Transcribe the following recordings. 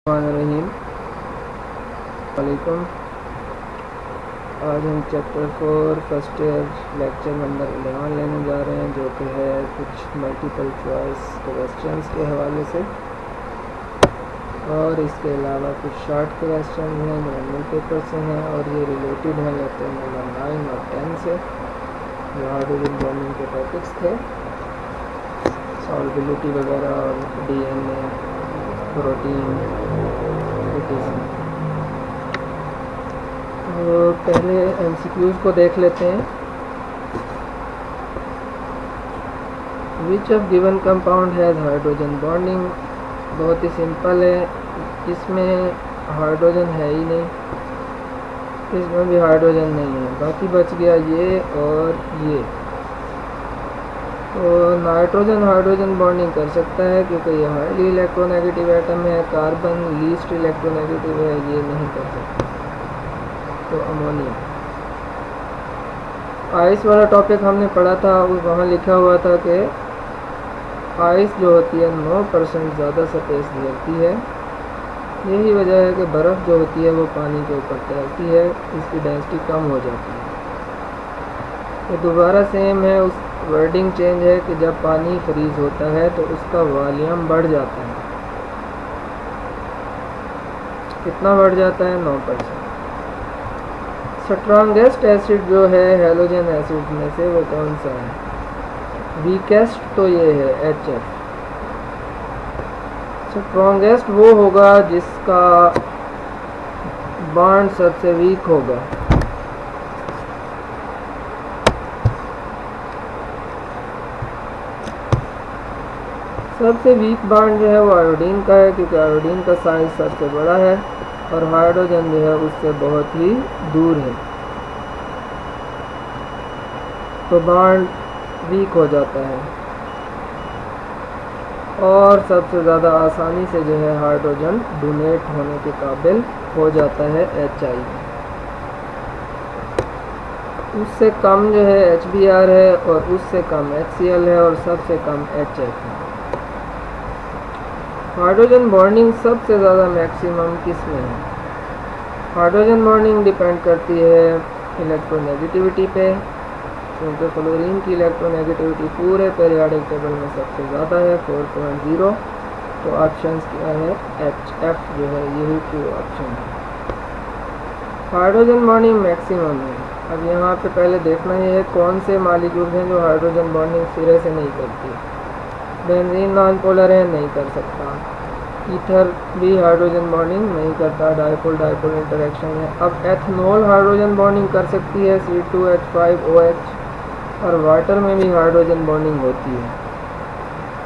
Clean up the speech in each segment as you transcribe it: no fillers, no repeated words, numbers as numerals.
रहीम वालेकुम। आज हम chapter 4 first year lecture number 11 लेने जा रहे हैं, जो कि है कुछ मल्टीपल चॉइस क्वेश्चंस के हवाले से, और इसके अलावा कुछ शॉर्ट क्वेश्चन हैं जो एनुअल पेपर से हैं, और ये रिलेटेड हैं लेक्चर नंबर 9 और 10 से, जो हाइड्रोजन बॉन्डिंग के टॉपिक्स थे, सॉल्युबिलिटी वगैरह और DNA, प्रोटीन। तो पहले MCQs को देख लेते हैं। Which of given compound has hydrogen bonding. बहुत ही सिंपल है, इसमें हाइड्रोजन है ही नहीं, इसमें भी हाइड्रोजन नहीं है, बाकी बच गया ये और ये। तो नाइट्रोजन हाइड्रोजन बॉन्डिंग कर सकता है क्योंकि ये हाईली इलेक्ट्रोनेगेटिव एटम है, कार्बन लीस्ट इलेक्ट्रोनेगेटिव है, ये नहीं कर सकता। तो अमोनिया। आइस वाला टॉपिक हमने पढ़ा था, वहाँ लिखा हुआ था कि आइस जो होती है 9% ज़्यादा सरफेस घेरती है। यही वजह है कि बर्फ़ जो होती है वो पानी के ऊपर तैरती है, इसकी डेंसिटी कम हो जाती है। तो दोबारा सेम है, उस वर्डिंग चेंज है कि जब पानी फ्रीज होता है तो उसका वॉल्यूम बढ़ जाता है। कितना बढ़ जाता है? 9%। स्ट्रॉन्गेस्ट एसिड जो है हैलोजन एसिड में से वो कौन सा है? वीकेस्ट तो ये है HF। स्ट्रॉन्गेस्ट वो होगा जिसका बॉन्ड सबसे वीक होगा। सबसे वीक बॉन्ड जो है वो आयोडीन का है, क्योंकि आयोडीन का साइज सबसे बड़ा है और हाइड्रोजन जो है उससे बहुत ही दूर है, तो बॉन्ड वीक हो जाता है। और सबसे ज़्यादा आसानी से जो है हाइड्रोजन डोनेट होने के काबिल हो जाता है HI। उससे कम जो है HBr है, और उससे कम HCl है, और सबसे कम HF है। हाइड्रोजन बॉन्डिंग सबसे ज़्यादा मैक्सिमम किस में है? हाइड्रोजन बॉन्डिंग डिपेंड करती है इलेक्ट्रोनेगेटिविटी पे, क्योंकि फ्लोरीन की इलेक्ट्रोनेगेटिविटी पूरे पीरियोडिक टेबल में सबसे ज़्यादा है 4.0। तो ऑप्शंस क्या है? HF जो है यही ट्रू ऑप्शन है। हाइड्रोजन बॉन्डिंग मैक्सिमम है। अब यहाँ पे पहले देखना ये है कौन से मॉलिक्यूल हैं जो हाइड्रोजन बॉन्डिंग सिरे से नहीं करती। बेंजीन नॉन पोलर है, नहीं कर सकता। ईथर भी हाइड्रोजन बॉन्डिंग नहीं करता, डाइपोल डाइपोल इंटरेक्शन है। अब एथनॉल हाइड्रोजन बॉन्डिंग कर सकती है, C2H5OH, और वाटर में भी हाइड्रोजन बॉन्डिंग होती है।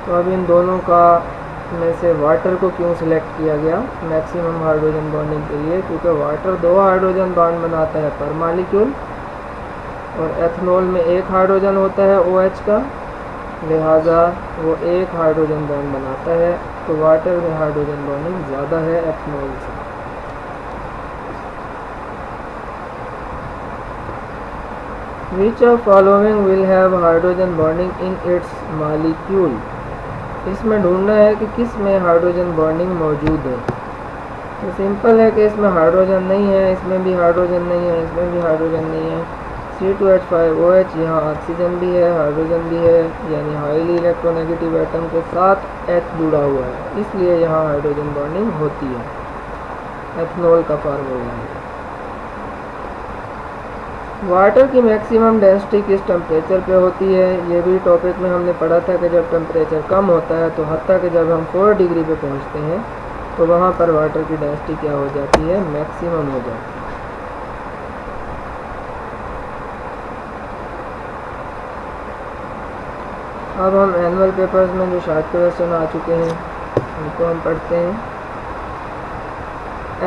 तो अब इन दोनों का में से वाटर को क्यों सिलेक्ट किया गया मैक्सिमम हाइड्रोजन बॉन्डिंग के लिए? क्योंकि वाटर 2 हाइड्रोजन बॉन्ड बनाता है पर मॉलिक्यूल, और एथनॉल में 1 हाइड्रोजन होता है OH का, लिहाजा वो 1 हाइड्रोजन बॉन्ड बनाता है। तो वाटर में हाइड्रोजन बॉन्डिंग ज़्यादा है एथनॉल से। Which of following will have hydrogen bonding in its molecule. इसमें ढूंढना है कि किस में हाइड्रोजन बॉन्डिंग मौजूद है। तो सिंपल है कि इसमें हाइड्रोजन नहीं है, इसमें भी हाइड्रोजन नहीं है, इसमें भी हाइड्रोजन नहीं है। C2H5OH, यहाँ ऑक्सीजन भी है, हाइड्रोजन भी है, यानी हाईली इलेक्ट्रोनेगेटिव एटम के साथ H जुड़ा हुआ है, इसलिए यहाँ हाइड्रोजन बॉन्डिंग होती है। एथनॉल का फार्मूला है। वाटर की मैक्सिमम डेंसिटी किस टेम्परेचर पे होती है? ये भी टॉपिक में हमने पढ़ा था कि जब टेम्परेचर कम होता है तो हत्ता कि जब हम 4 डिग्री पे पहुँचते हैं तो वहाँ पर वाटर की डेंसिटी क्या हो जाती है? मैक्सिमम हो जाती है। अब हम एनुअल पेपर्स में जो शॉर्ट क्वेश्चन आ चुके हैं उनको हम पढ़ते हैं।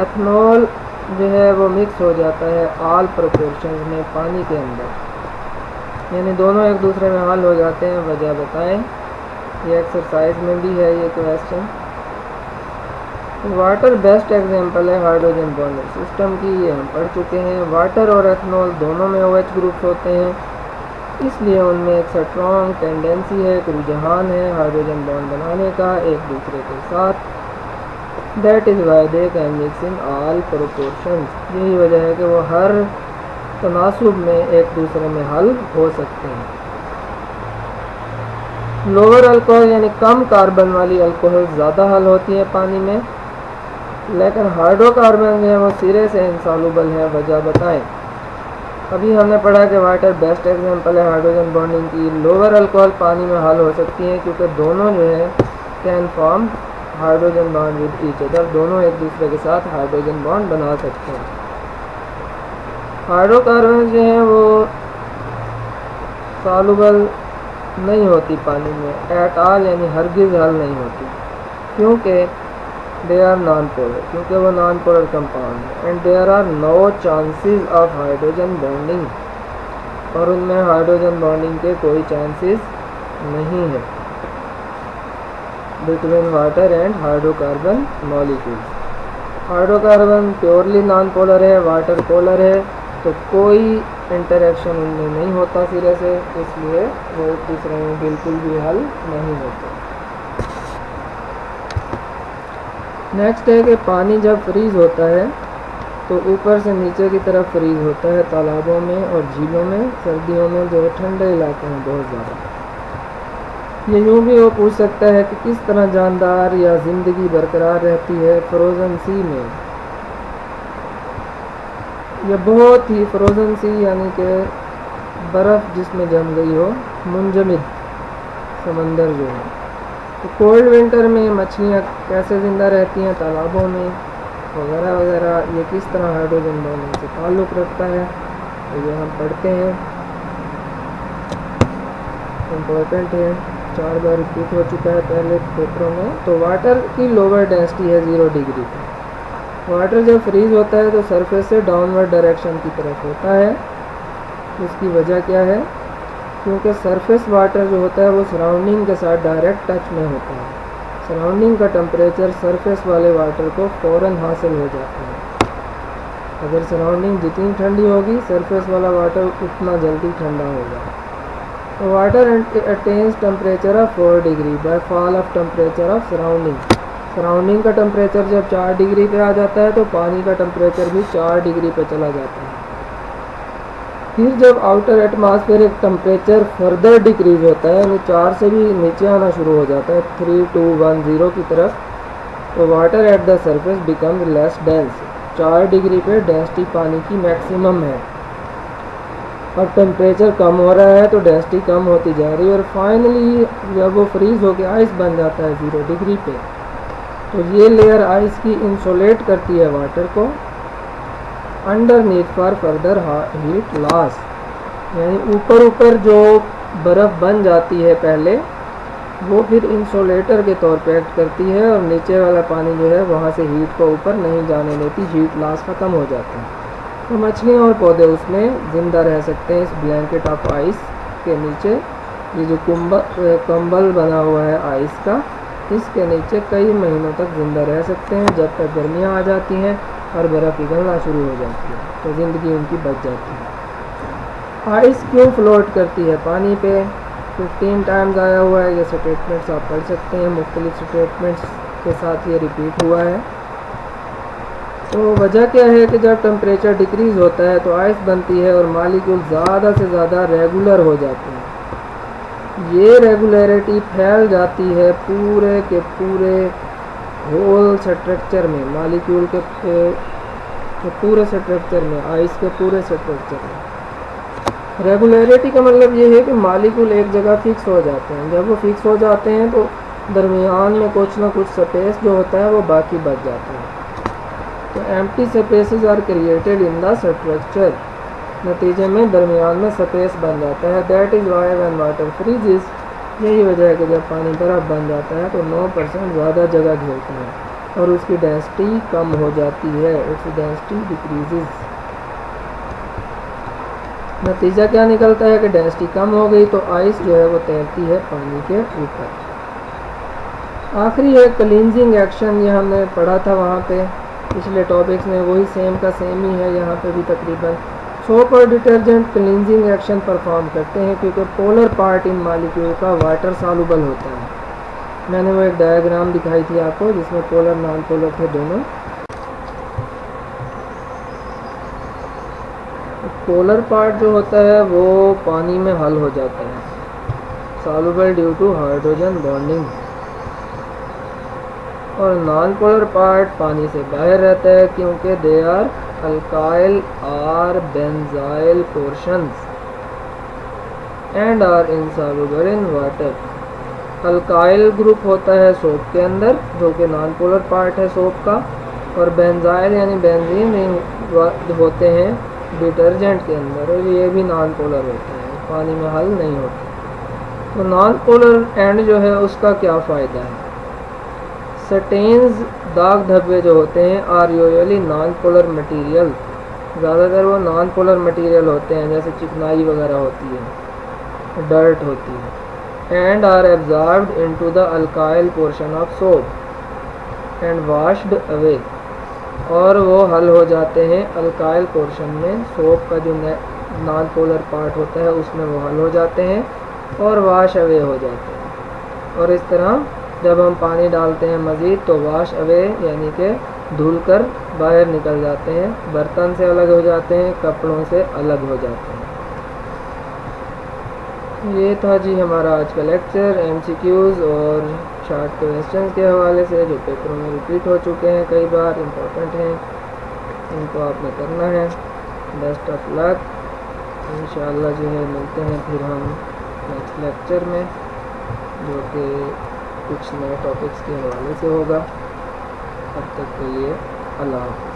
एथनॉल जो है वो मिक्स हो जाता है ऑल प्रोपोर्शन में पानी के अंदर, यानी दोनों एक दूसरे में हल हो जाते हैं। वजह बताएं। ये एक्सरसाइज में भी है ये क्वेश्चन। वाटर बेस्ट एग्जांपल है हाइड्रोजन बॉन्डिंग सिस्टम की, ये हम पढ़ चुके हैं। वाटर और एथनॉल दोनों में OH ग्रुप्स होते हैं, इसलिए उनमें एक स्ट्रॉन्ग टेंडेंसी है, एक रुझान है हाइड्रोजन बॉन्ड बनाने का एक दूसरे के साथ। That is why they can mix in all proportions. यही वजह है कि वो हर तनासुब में एक दूसरे में हल हो सकते हैं। लोअर अल्कोहल यानी कम कार्बन वाली अल्कोहल ज़्यादा हल होती है पानी में, लेकिन हाइड्रोकार्बन जो है वो सिरे से इंसॉल्युबल है। वजह बताएं। अभी हमने पढ़ा कि वाटर बेस्ट एग्जांपल है हाइड्रोजन बॉन्डिंग की। लोअर अल्कोहल पानी में हल हो सकती हैं क्योंकि दोनों जो है can form hydrogen bond with each other, दोनों एक दूसरे के साथ हाइड्रोजन बॉन्ड बना सकते हैं। हाइड्रोकार्बन जो है वो सॉल्युबल नहीं होती पानी में एट ऑल, यानी हरगिज़ हल नहीं होती, क्योंकि दे आर नॉन पोलर, क्योंकि वो नॉन पोलर कंपाउंड है। And there are no chances of hydrogen bonding, और उनमें हाइड्रोजन बॉन्डिंग के कोई चांसेस नहीं है between water and hydrocarbon molecules. Hydrocarbon purely non polar है, वाटर पोलर है, तो कोई इंटरेक्शन उनमें नहीं होता सिरे से, इसलिए वो एक दूसरे में बिल्कुल भी हल नहीं होते। नेक्स्ट है कि पानी जब फ्रीज़ होता है तो ऊपर से नीचे की तरफ फ्रीज़ होता है तालाबों में और झीलों में, सर्दियों में जो ठंडे इलाके हैं बहुत ज़्यादा। ये यूँ भी वो पूछ सकता है कि किस तरह जानदार या ज़िंदगी बरकरार रहती है फ्रोज़न सी में। यह बहुत ही फ्रोज़न सी यानी कि बर्फ़ जिसमें जम गई हो, मुंजमद समंदर जो है। तो कोल्ड विंटर में मछलियाँ कैसे ज़िंदा रहती हैं तालाबों में वगैरह वगैरह, ये किस तरह हाइड्रोजन बॉन्डिंग से ताल्लुक़ रखता है, तो ये हम पढ़ते हैं। इम्पोर्टेंट है, 4 बार रिपीट हो चुका है पहले पेपरों में। तो वाटर की लोअर डेंसिटी है 0 डिग्री पे। वाटर जब फ्रीज़ होता है तो सरफेस से डाउनवर्ड डायरेक्शन की तरफ होता है। इसकी वजह क्या है? क्योंकि सरफेस वाटर जो होता है वो सराउंडिंग के साथ डायरेक्ट टच में होता है। सराउंडिंग का टेम्परेचर सरफेस वाले वाटर को फ़ौरन हासिल हो जाता है। अगर सराउंडिंग जितनी ठंडी होगी सरफेस वाला वाटर उतना जल्दी ठंडा होगा। तो water attains temperature of 4 degree by fall of temperature of surrounding. Surrounding का टेम्परेचर जब 4 डिग्री पे आ जाता है तो पानी का टेम्परेचर भी 4 डिग्री पे चला जाता है। फिर जब outer atmospheric temperature further decrease होता है, यानी 4 से भी नीचे आना शुरू हो जाता है 3, 2, 1, 0 की तरफ, तो water at the surface becomes less dense. 4 degree पे डेंसिटी पानी की मैक्सिमम है। अब टेम्परेचर कम हो रहा है तो डेंसिटी कम होती जा रही है, और फाइनली जब वो फ्रीज़ होकर आइस बन जाता है 0 डिग्री पे, तो ये लेयर आइस की इंसुलेट करती है वाटर को underneath for further heat loss. यानी ऊपर जो बर्फ़ बन जाती है पहले, वो फिर इंसुलेटर के तौर पे एक्ट करती है, और नीचे वाला पानी जो है वहाँ से हीट को ऊपर नहीं जाने देती, हीट लॉस ख़त्म हो जाता है। तो मछलियाँ और पौधे उसमें ज़िंदा रह सकते हैं इस ब्लैंकेट ऑफ आइस के नीचे। ये जो कंबल बना हुआ है आइस का, इसके नीचे कई महीनों तक ज़िंदा रह सकते हैं, जब तक गर्मियाँ आ जाती हैं और बर्फ़ पिघलना शुरू हो जाती है, तो ज़िंदगी उनकी बच जाती है। आइस क्यों फ्लोट करती है पानी पे? 15 टाइम्स आया हुआ है, ये स्टेटमेंट्स आप पढ़ सकते हैं, मुख्तलिफ स्टेटमेंट्स के साथ ये रिपीट हुआ है। तो वजह क्या है कि जब टेम्परेचर डिक्रीज़ होता है तो आइस बनती है और मॉलिक्यूल ज़्यादा से ज़्यादा रेगुलर हो जाते हैं। ये रेगुलरिटी फैल जाती है पूरे के पूरे होल स्ट्रक्चर में, मॉलिक्यूल के पूरे स्ट्रक्चर में, आइस के पूरे स्ट्रक्चर में। रेगुलरिटी का मतलब ये है कि मॉलिक्यूल एक जगह फिक्स हो जाते हैं। जब वो फिक्स हो जाते हैं तो दरमियान में कुछ ना कुछ स्पेस जो होता है वो बाकी बच जाता है। तो empty spaces are created in the structure. नतीजे में दरमियान में स्पेस बन जाता है। That is why when water freezes, यही वजह है कि जब पानी बर्फ़ बन जाता है तो 9% ज़्यादा जगह घेरता है और उसकी डेंसिटी कम हो जाती है, इट्स डेंसिटी डिक्रीजेस। नतीजा क्या निकलता है कि डेंसिटी कम हो गई तो आइस जो है वो तैरती है पानी के ऊपर। आखिरी है क्लींजिंग एक्शन, ये हमने पढ़ा था वहाँ पे पिछले टॉपिक्स में, वही सेम का सेम ही है यहाँ पे भी तकरीबन। सोप और डिटर्जेंट क्लींजिंग एक्शन परफॉर्म करते हैं क्योंकि पोलर पार्ट इन मॉलिक्यूल का वाटर सॉल्युबल होता है। मैंने वो एक डायग्राम दिखाई थी आपको जिसमें पोलर नॉन पोलर थे दोनों। पोलर पार्ट जो होता है वो पानी में हल हो जाता है, soluble due to hydrogen bonding, और नॉन पोलर पार्ट पानी से बाहर रहता है क्योंकि they are alkyl or benzyl portions and are insoluble in water. Alkyl group होता है सोप के अंदर जो कि नॉन पोलर पार्ट है सोप का, और बेंजाइल यानी बेंजीन होते हैं डिटर्जेंट के अंदर, और ये भी नॉन पोलर होते हैं, पानी में हल नहीं होते। तो नॉन पोलर एंड जो है उसका क्या फ़ायदा है? स्टेन्स दाग धब्बे जो होते हैं are usually non polar material, ज़्यादातर वो नॉन पोलर मटीरियल होते हैं, जैसे चिकनाई वगैरह होती है, डर्ट होती है, and are absorbed into the alkyl portion of soap and washed away, और वो हल हो जाते हैं अल्काइल पोर्शन में, सोप का जो नॉन पोलर पार्ट होता है उसमें वो हल हो जाते हैं और वॉश अवे हो जाते हैं। और इस तरह जब हम पानी डालते हैं मज़ीद तो वॉश अवे यानी कि धुल कर बाहर निकल जाते हैं, बर्तन से अलग हो जाते हैं, कपड़ों से अलग हो जाते हैं। ये था जी हमारा आज का लेक्चर MCQs और शॉर्ट क्वेश्चंस के हवाले से जो पेपरों में रिपीट हो चुके हैं, कई बार इम्पोर्टेंट हैं, इनको आपने करना है। Best of luck. इंशाअल्लाह जो है मिलते हैं फिर हम नेक्स्ट लेक्चर में जो कि कुछ नए टॉपिक्स के हवाले से होगा। तब तक के लिए अल्लाह हाफ़िज़।